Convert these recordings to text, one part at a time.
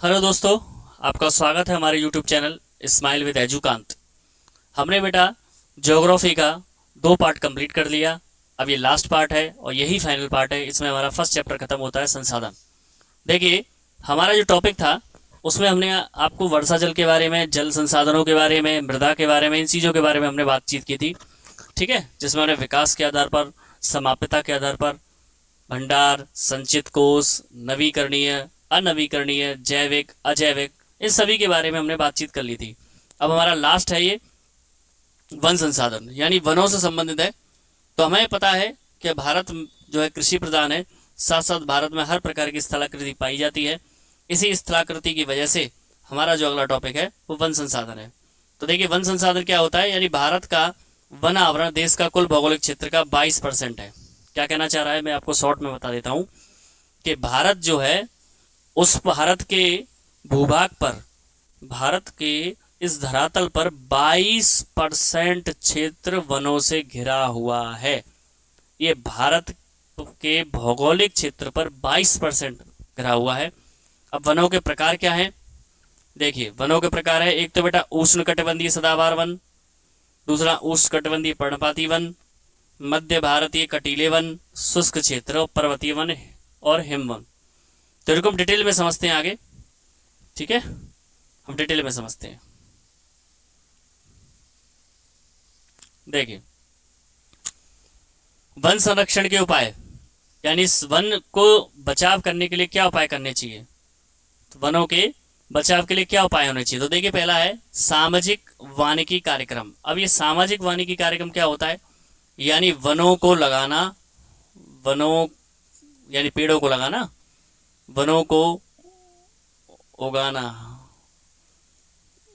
Hello दोस्तों, आपका स्वागत है हमारे यूट्यूब चैनल स्माइल विद एजुकांत। हमने बेटा ज्योग्राफी का 2 पार्ट कंप्लीट कर लिया। अब ये लास्ट पार्ट है और यही फाइनल पार्ट है। इसमें हमारा फर्स्ट चैप्टर खत्म होता है, संसाधन। देखिए, हमारा जो टॉपिक था उसमें हमने आपको वर्षा जल के बारे में, जल संसाधनों के बारे में, मृदा के बारे में, इन चीज़ों के बारे में हमने बातचीत की थी। ठीक है, जिसमें हमने विकास के आधार पर, समाप्यता के आधार पर, भंडार, संचित कोष, नवीकरणीय, अनवीकरणीय, जैविक, अजैविक, इन सभी के बारे में हमने बातचीत कर ली थी। अब हमारा लास्ट है ये वन संसाधन, यानी वनों से संबंधित है। तो हमें पता है कि भारत जो है कृषि प्रधान है, साथ साथ भारत में हर प्रकार की स्थलाकृति पाई जाती है। इसी स्थलाकृति की वजह से हमारा जो अगला टॉपिक है वो वन संसाधन है। तो देखिए, वन संसाधन क्या होता है, यानी भारत का वन आवरण देश का कुल भौगोलिक क्षेत्र का 22% है। क्या कहना चाह रहा है, मैं आपको शॉर्ट में बता देता हूं कि भारत जो है, उस भारत के भूभाग पर, भारत के इस धरातल पर 22% क्षेत्र वनों से घिरा हुआ है। ये भारत के भौगोलिक क्षेत्र पर 22% घिरा हुआ है। अब वनों के प्रकार क्या हैं? देखिए, वनों के प्रकार है, एक तो बेटा उष्णकटिबंधीय सदाबहार वन, दूसरा उष्णकटिबंधीय पर्णपाती वन, मध्य भारतीय कटीले वन, शुष्क क्षेत्र, पर्वतीय वन और हिमवन। तो इनको हम डिटेल में समझते हैं आगे। ठीक है, हम डिटेल में समझते हैं। देखिए, वन संरक्षण के उपाय, यानी इस वन को बचाव करने के लिए क्या उपाय करने चाहिए, तो वनों के बचाव के लिए क्या उपाय होने चाहिए। तो देखिए, पहला है सामाजिक वानिकी कार्यक्रम। अब ये सामाजिक वानिकी कार्यक्रम क्या होता है, यानी वनों को लगाना, वनों यानी पेड़ों को लगाना, वनों को उगाना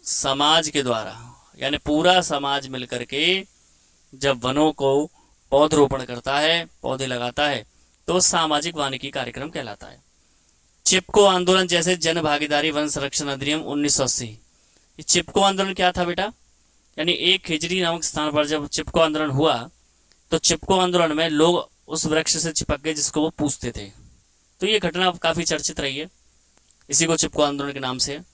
समाज के द्वारा, यानी पूरा समाज मिलकर के जब वनों को पौधरोपण करता है, पौधे लगाता है, तो सामाजिक वानिकी कार्यक्रम कहलाता है। चिपको आंदोलन जैसे जन भागीदारी वन संरक्षण अधिनियम 1980। ये चिपको आंदोलन क्या था बेटा, यानी एक खिजड़ी नामक स्थान पर जब चिपको आंदोलन हुआ, तो चिपको आंदोलन में लोग उस वृक्ष से चिपक गए जिसको वो पूजते थे। तो ये घटना काफी चर्चित रही है, इसी को चिपको आंदोलन के नाम से है।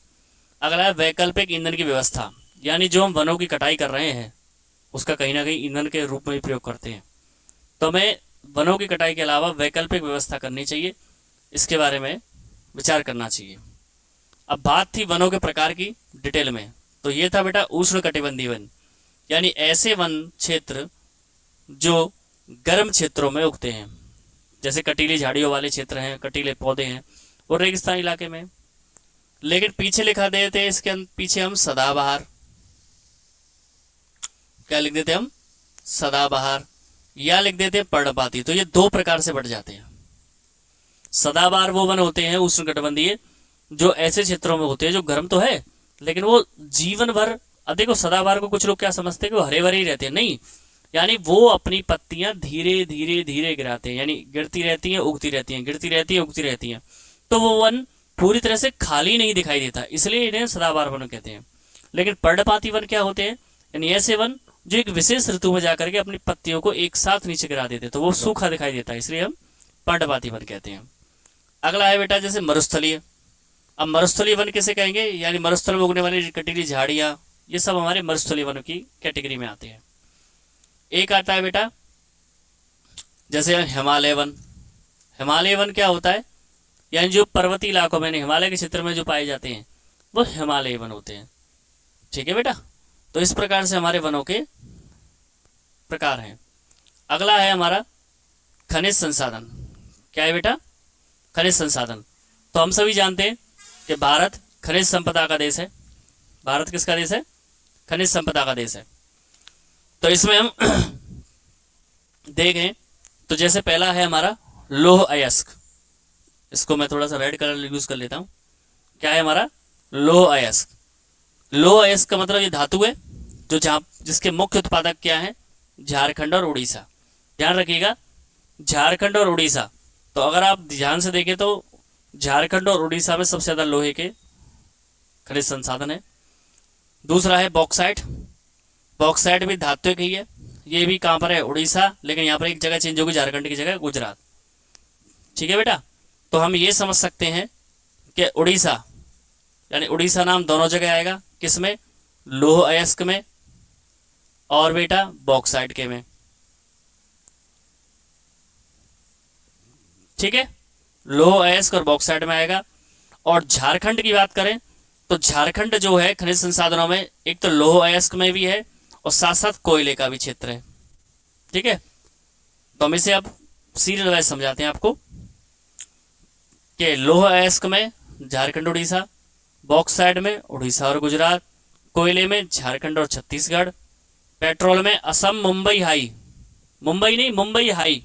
अगला है वैकल्पिक ईंधन की व्यवस्था, यानी जो हम वनों की कटाई कर रहे हैं उसका कहीं ना कहीं ईंधन के रूप में प्रयोग करते हैं। तो हमें वनों की कटाई के अलावा वैकल्पिक व्यवस्था करनी चाहिए, इसके बारे में विचार करना चाहिए। अब बात थी वनों के प्रकार की डिटेल में, तो ये था बेटा उष्णकटिबंधीय वन, यानी ऐसे वन क्षेत्र जो गर्म क्षेत्रों में उगते हैं, जैसे कटीली झाड़ियों वाले क्षेत्र हैं, कटीले पौधे हैं, और रेगिस्तान इलाके में। लेकिन पीछे लिखा देते हैं, इसके पीछे हम सदाबहार, क्या लिख देते हम, सदाबहार, या लिख देते हैं पर्णपाती। तो ये 2 प्रकार से बढ़ जाते हैं। सदाबहार वो वन होते हैं उष्णकटिबंधीय जो ऐसे क्षेत्रों में होते हैं जो गर्म तो है, लेकिन वो जीवन भर, देखो सदाबहार को कुछ लोग क्या समझते हैं कि वो हरे भरे ही रहते हैं, नहीं, यानी वो अपनी पत्तियां धीरे धीरे धीरे गिराते हैं, यानी गिरती रहती हैं, उगती रहती हैं, गिरती रहती हैं, उगती रहती हैं। तो वो वन पूरी तरह से खाली नहीं दिखाई देता, इसलिए इन्हें सदाबहार वन कहते हैं। लेकिन पर्णपाती वन क्या होते हैं, यानी ऐसे वन जो एक विशेष ऋतु में जाकर के अपनी पत्तियों को एक साथ नीचे गिरा देते, तो वो सूखा दिखाई देता है, इसलिए हम पर्णपाती वन कहते हैं। अगला है बेटा जैसे मरुस्थलीय। अब मरुस्थलीय वन किसे कहेंगे, यानी मरुस्थल में उगने वाली कटीली झाड़ियां, ये सब हमारे मरुस्थलीय वन की कैटेगरी में आते हैं। एक आता है बेटा जैसे हिमालय वन। हिमालय वन क्या होता है, यानी जो पर्वतीय इलाकों में, हिमालय के क्षेत्र में जो पाए जाते हैं वो हिमालय वन होते हैं। ठीक है बेटा, तो इस प्रकार से हमारे वनों के प्रकार हैं। अगला है हमारा खनिज संसाधन। क्या है बेटा, खनिज संसाधन। तो हम सभी जानते हैं कि भारत खनिज संपदा का देश है। भारत किसका देश है, खनिज संपदा का देश है। तो इसमें हम देखें तो जैसे पहला है हमारा लौह अयस्क, इसको मैं थोड़ा सा रेड कलर यूज कर लेता हूं। क्या है हमारा लौह अयस्क। लौह अयस्क का मतलब ये धातु है जो जहां जिसके मुख्य उत्पादक क्या है, झारखंड और उड़ीसा। ध्यान रखिएगा, झारखंड और उड़ीसा। तो अगर आप ध्यान से देखें तो झारखंड और उड़ीसा में सबसे ज्यादा लोहे के खनिज संसाधन है। दूसरा है बॉक्साइट। बॉक्साइट भी धातु ही है, ये भी कहां पर है, उड़ीसा, लेकिन यहाँ पर एक जगह चेंज होगी, झारखंड की जगह गुजरात। ठीक है बेटा, तो हम ये समझ सकते हैं कि उड़ीसा यानी उड़ीसा नाम दोनों जगह आएगा, किसमें, लौह अयस्क में और बेटा बॉक्साइट के में। ठीक है, लौह अयस्क और बॉक्साइट में आएगा। और झारखंड की बात करें तो झारखंड जो है खनिज संसाधनों में एक तो लौह अयस्क में भी है और साथ साथ कोयले का भी क्षेत्र है। ठीक है, तो हम इसे अब सीरियल वाइज समझाते हैं आपको कि लौह अयस्क में झारखंड उड़ीसा, बॉक्साइट में उड़ीसा और गुजरात, कोयले में झारखंड और छत्तीसगढ़, पेट्रोल में असम, मुंबई हाई, मुंबई नहीं मुंबई हाई,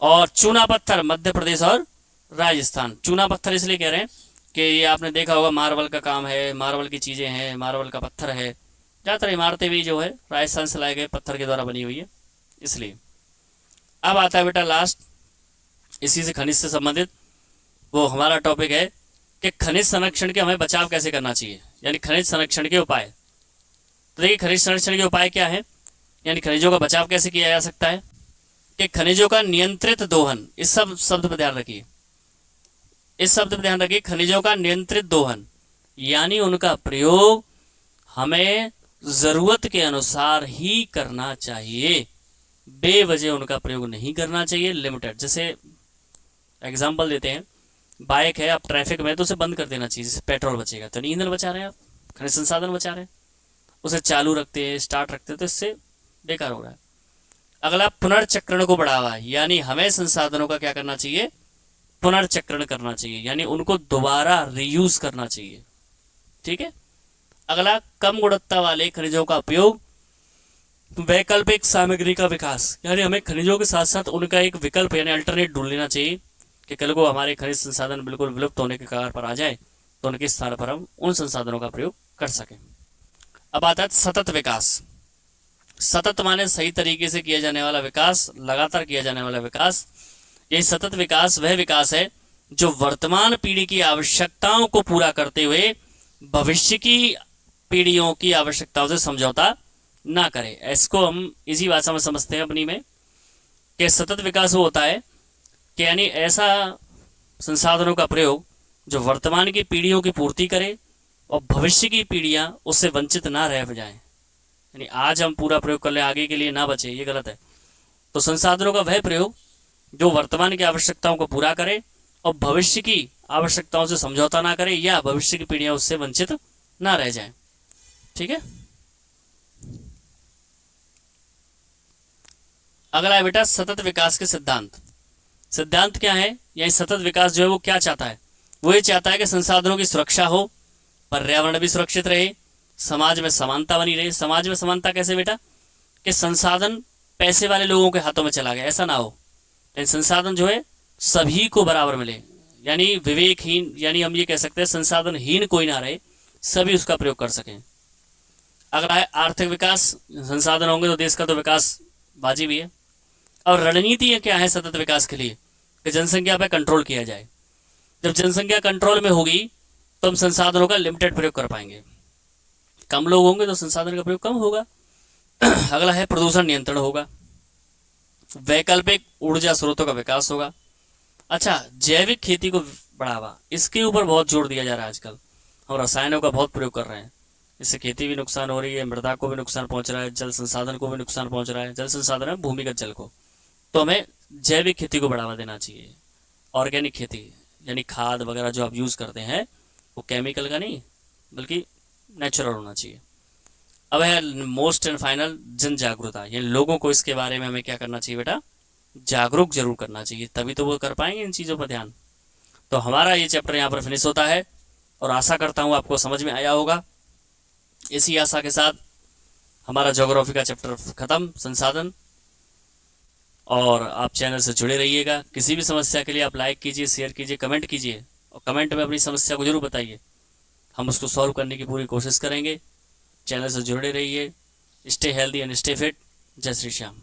और चूना पत्थर मध्य प्रदेश और राजस्थान। चूना पत्थर इसलिए कह रहे हैं कि ये आपने देखा होगा मार्बल का काम है, मार्बल की चीजें हैं, मार्बल का पत्थर है, ज्यादातर इमारतें भी जो है राजस्थान से लाए गए पत्थर के द्वारा बनी हुई है, इसलिए। अब आता है बेटा लास्ट, इसी से खनिज से संबंधित वो हमारा टॉपिक है कि खनिज संरक्षण के हमें बचाव कैसे करना चाहिए, यानी खनिज संरक्षण के उपाय। तो देखिए खनिज संरक्षण के उपाय क्या है, यानी खनिजों का बचाव कैसे किया जा सकता है कि खनिजों का नियंत्रित दोहन, इस सब शब्द पर ध्यान रखिए, इस शब्द पर ध्यान रखिए, खनिजों का नियंत्रित दोहन, यानी उनका प्रयोग हमें जरूरत के अनुसार ही करना चाहिए, बेवजह उनका प्रयोग नहीं करना चाहिए, लिमिटेड। जैसे एग्जांपल देते हैं, बाइक है, आप ट्रैफिक में तो उसे बंद कर देना चाहिए, जिससे पेट्रोल बचेगा, तो ईंधन बचा रहे हैं आप, खनिज संसाधन बचा रहे हैं। उसे चालू रखते हैं, स्टार्ट रखते हैं, तो इससे बेकार हो रहा है। अगला पुनर्चक्रण को बढ़ावा, यानी हमें संसाधनों का क्या करना चाहिए, पुनर्चक्रण करना चाहिए, यानी उनको दोबारा रीयूज करना चाहिए। ठीक है, अगला कम गुणवत्ता वाले खनिजों का उपयोग, वैकल्पिक सामग्री का विकास, यानी हमें खनिजों के साथ साथ उनका एक विकल्प यानी अल्टरनेट ढूंढ लेना चाहिए कि कल को हमारे खनिज संसाधन बिल्कुल विलुप्त होने के कगार पर आ जाए तो उनके स्थान पर हम उन संसाधनों का प्रयोग कर सकें। अब आता है सतत विकास। सतत माने सही तरीके से किया जाने वाला विकास, लगातार किया जाने वाला विकास। यही सतत विकास वह विकास है जो वर्तमान पीढ़ी की आवश्यकताओं को पूरा करते हुए भविष्य की पीढ़ियों की आवश्यकताओं से समझौता ना करे। इसको हम इसी भाषा में समझते हैं अपनी में कि सतत विकास वो होता है कि यानी ऐसा संसाधनों का प्रयोग जो वर्तमान की पीढ़ियों की पूर्ति करे और भविष्य की पीढ़ियां उससे वंचित ना रह जाएं, यानी आज हम पूरा प्रयोग कर ले आगे के लिए ना बचे, ये गलत है। तो संसाधनों का वह प्रयोग जो वर्तमान की आवश्यकताओं को पूरा करे और भविष्य की आवश्यकताओं से समझौता ना करे या भविष्य की पीढ़ियां उससे वंचित ना रह जाएं। ठीक है, अगला है बेटा सतत विकास के सिद्धांत। सिद्धांत क्या है, यही सतत विकास जो है वो क्या चाहता है, वो ये चाहता है कि संसाधनों की सुरक्षा हो, पर्यावरण भी सुरक्षित रहे, समाज में समानता बनी रहे। समाज में समानता कैसे बेटा, कि संसाधन पैसे वाले लोगों के हाथों में चला गया ऐसा ना हो, लेकिन संसाधन जो है सभी को बराबर मिले, यानी विवेकहीन, यानी हम ये कह सकते हैं संसाधनहीन कोई ना रहे, सभी उसका प्रयोग कर सकें। अगला है आर्थिक विकास। संसाधन होंगे तो देश का तो विकास वाजिब ही है। और रणनीति क्या है सतत विकास के लिए, कि जनसंख्या पर कंट्रोल किया जाए। जब जनसंख्या कंट्रोल में होगी तो हम संसाधनों का लिमिटेड प्रयोग कर पाएंगे, कम लोग होंगे तो संसाधन का प्रयोग कम होगा। अगला है प्रदूषण नियंत्रण होगा, वैकल्पिक ऊर्जा स्रोतों का विकास होगा। अच्छा, जैविक खेती को बढ़ावा, इसके ऊपर बहुत जोर दिया जा रहा है आजकल। हम रसायनों का बहुत प्रयोग कर रहे हैं, इससे खेती भी नुकसान हो रही है, मृदा को भी नुकसान पहुंच रहा है, जल संसाधन को भी नुकसान पहुंच रहा है। जल संसाधन है भूमिगत जल को, तो हमें जैविक खेती को बढ़ावा देना चाहिए। ऑर्गेनिक खेती यानी खाद वगैरह जो आप यूज करते हैं वो केमिकल का नहीं बल्कि नेचुरल होना चाहिए। अब है मोस्ट एंड फाइनल जन जागरूकता, यानी लोगों को इसके बारे में हमें क्या करना चाहिए बेटा, जागरूक जरूर करना चाहिए, तभी तो वो कर पाएंगे इन चीज़ों पर ध्यान। तो हमारा ये चैप्टर यहाँ पर फिनिश होता है और आशा करता हूँ आपको समझ में आया होगा। इसी आशा के साथ हमारा ज्योग्राफी का चैप्टर खत्म, संसाधन। और आप चैनल से जुड़े रहिएगा। किसी भी समस्या के लिए आप लाइक कीजिए, शेयर कीजिए, कमेंट कीजिए और कमेंट में अपनी समस्या को जरूर बताइए, हम उसको सॉल्व करने की पूरी कोशिश करेंगे। चैनल से जुड़े रहिए। Stay healthy and stay fit. जय श्री श्याम।